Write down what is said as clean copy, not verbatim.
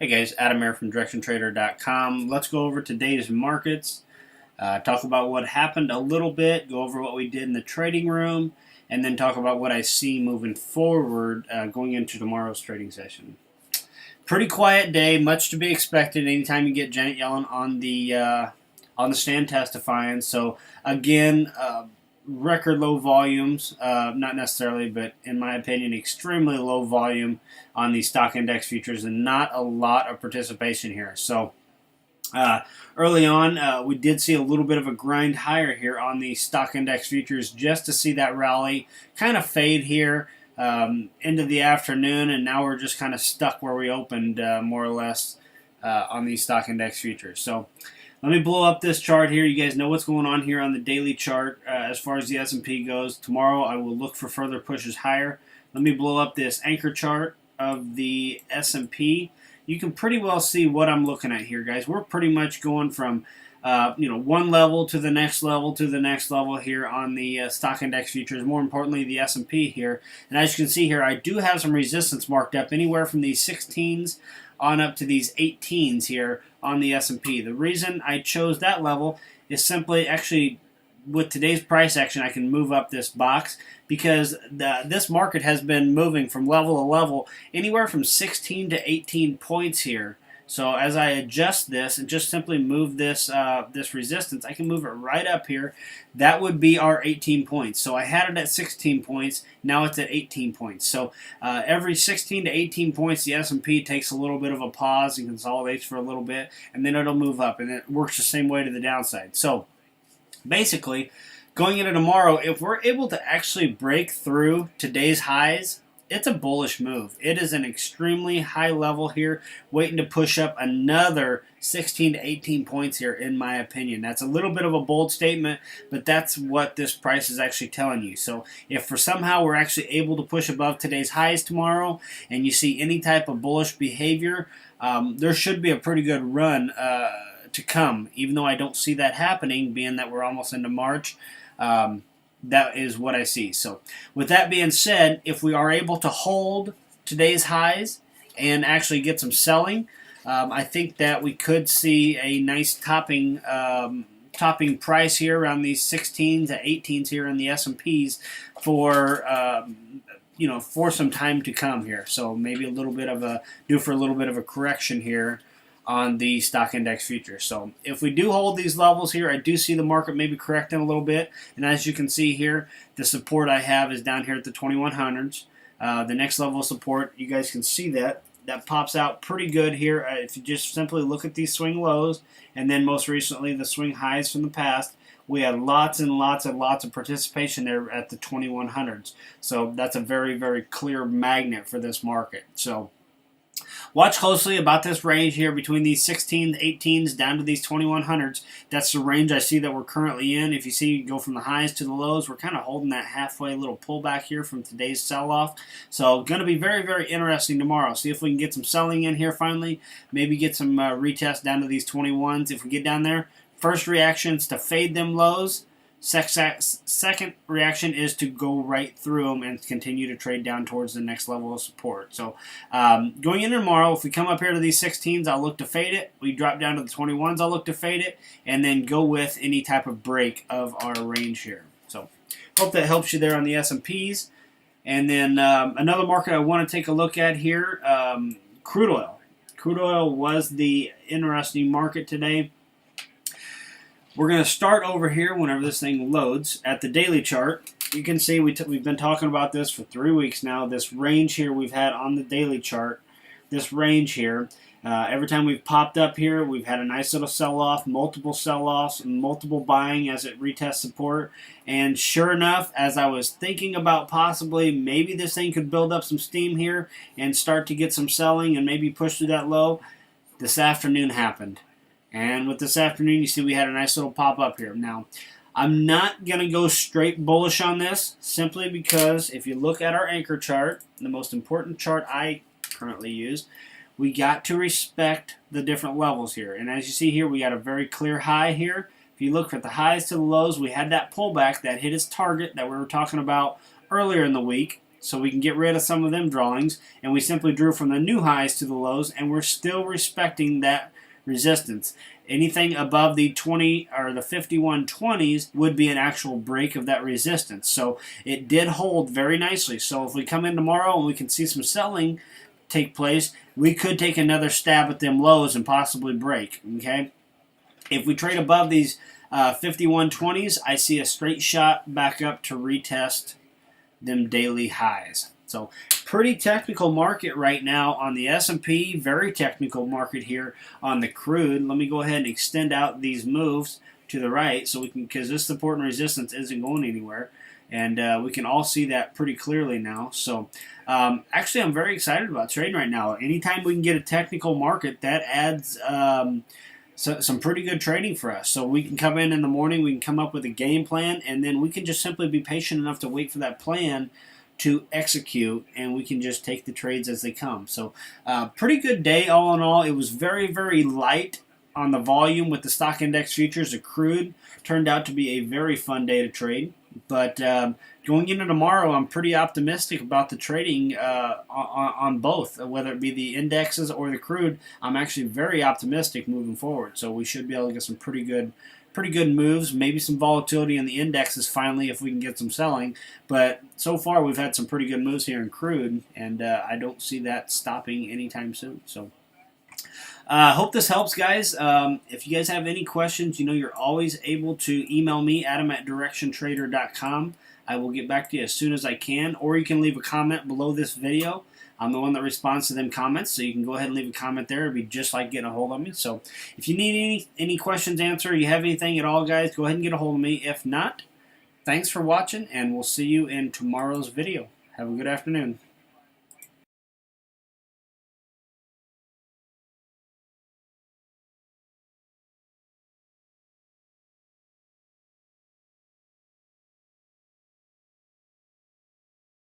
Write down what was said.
Hey guys, Adam here from DirectionTrader.com. Let's go over today's markets, talk about what happened a little bit, go over what we did in the trading room, and then talk about what I see moving forward going into tomorrow's trading session. Pretty quiet day, much to be expected anytime you get Janet Yellen on the stand testifying. So again, record low volumes, not necessarily, but in my opinion, extremely low volume on the stock index futures and not a lot of participation here. So early on, we did see a little bit of a grind higher here on the stock index futures just to see that rally kind of fade here into the afternoon, and now we're just kind of stuck where we opened more or less on these stock index futures. So let me blow up this chart here. You guys know what's going on here on the daily chart as far as the S&P goes. Tomorrow I will look for further pushes higher. Let me blow up this anchor chart of the S&P. You can pretty well see what I'm looking at here, guys. We're pretty much going from one level to the next level to the next level here on the stock index futures. More importantly, the S&P here. And as you can see here, I do have some resistance marked up anywhere from these 16s on up to these 18s here on the S&P. The reason I chose that level is simply actually with today's price action I can move up this box because this market has been moving from level to level anywhere from 16 to 18 points here. So as I adjust this and just simply move this this resistance, I can move it right up here. That would be our 18 points. So I had it at 16 points. Now it's at 18 points. So every 16 to 18 points, the S&P takes a little bit of a pause and consolidates for a little bit, and then it'll move up, and it works the same way to the downside. So basically, going into tomorrow, if we're able to actually break through today's highs, it's a bullish move. It is an extremely high level here, waiting to push up another 16 to 18 points here, in my opinion. That's a little bit of a bold statement, but that's what this price is actually telling you. So if for somehow we're actually able to push above today's highs tomorrow, and you see any type of bullish behavior, there should be a pretty good run to come, even though I don't see that happening, being that we're almost into March. That is what I see. So with that being said, if we are able to hold today's highs and actually get some selling, I think that we could see a nice topping price here around these 16s to 18s here in the S&Ps for for some time to come here. So maybe a little bit of a correction here on the stock index futures. So if we do hold these levels here, I do see the market maybe correcting a little bit. And as you can see here, the support I have is down here at the 2100s. The next level of support, you guys can see that pops out pretty good here. If you just simply look at these swing lows and then most recently the swing highs from the past, we had lots and lots and lots of participation there at the 2100s. So that's a very, very clear magnet for this market. So watch closely about this range here between these 16 18s down to these 2100s. That's the range I see that we're currently in. If you see, go from the highs to the lows, we're kind of holding that halfway little pullback here from today's sell-off. So going to be very, very interesting tomorrow. See if we can get some selling in here finally. Maybe get some retest down to these 21s. If we get down there, first reaction is to fade them lows. Second reaction is to go right through them and continue to trade down towards the next level of support. So going into tomorrow, if we come up here to these 16s, I'll look to fade it. We drop down to the 21s, I'll look to fade it, and then go with any type of break of our range here. So hope that helps you there on the S&Ps. And then another market I want to take a look at here, crude oil. Crude oil was the interesting market today. We're going to start over here whenever this thing loads at the daily chart. You can see we've been talking about this for 3 weeks now. This range here we've had on the daily chart, this range here, every time we've popped up here, we've had a nice little sell-off, multiple sell-offs, and multiple buying as it retests support. And sure enough, as I was thinking about possibly maybe this thing could build up some steam here and start to get some selling and maybe push through that low, this afternoon happened. And with this afternoon, you see we had a nice little pop up here. Now, I'm not going to go straight bullish on this simply because if you look at our anchor chart, the most important chart I currently use, we got to respect the different levels here. And as you see here, we got a very clear high here. If you look at the highs to the lows, we had that pullback that hit its target that we were talking about earlier in the week. so we can get rid of some of them drawings, and we simply drew from the new highs to the lows, and we're still respecting that resistance. Anything above the 20 or the 5120s would be an actual break of that resistance. So it did hold very nicely. So if we come in tomorrow and we can see some selling take place, we could take another stab at them lows and possibly break. Okay, if we trade above these 5120s, I see a straight shot back up to retest them daily highs. So pretty technical market right now on the S&P, very technical market here on the crude. Let me go ahead and extend out these moves to the right so we can, because this support and resistance isn't going anywhere, and we can all see that pretty clearly now. So actually I'm very excited about trading right now. Anytime we can get a technical market, that adds some pretty good trading for us. So we can come in the morning, we can come up with a game plan, and then we can just simply be patient enough to wait for that plan to execute, and we can just take the trades as they come. So pretty good day all in all. It was very, very light on the volume with the stock index futures. The crude turned out to be a very fun day to trade. But going into tomorrow, I'm pretty optimistic about the trading on both, whether it be the indexes or the crude. I'm actually very optimistic moving forward. So we should be able to get some pretty good moves, maybe some volatility in the indexes finally if we can get some selling. But so far we've had some pretty good moves here in crude, and I don't see that stopping anytime soon. So hope this helps, guys. If you guys have any questions, you know you're always able to email me, adam@directiontrader.com. I will get back to you as soon as I can, or you can leave a comment below this video. I'm the one that responds to them comments, so you can go ahead and leave a comment there. It'd be just like getting a hold of me. So if you need any questions answered, you have anything at all, guys, go ahead and get a hold of me. If not, thanks for watching, and we'll see you in tomorrow's video. Have a good afternoon.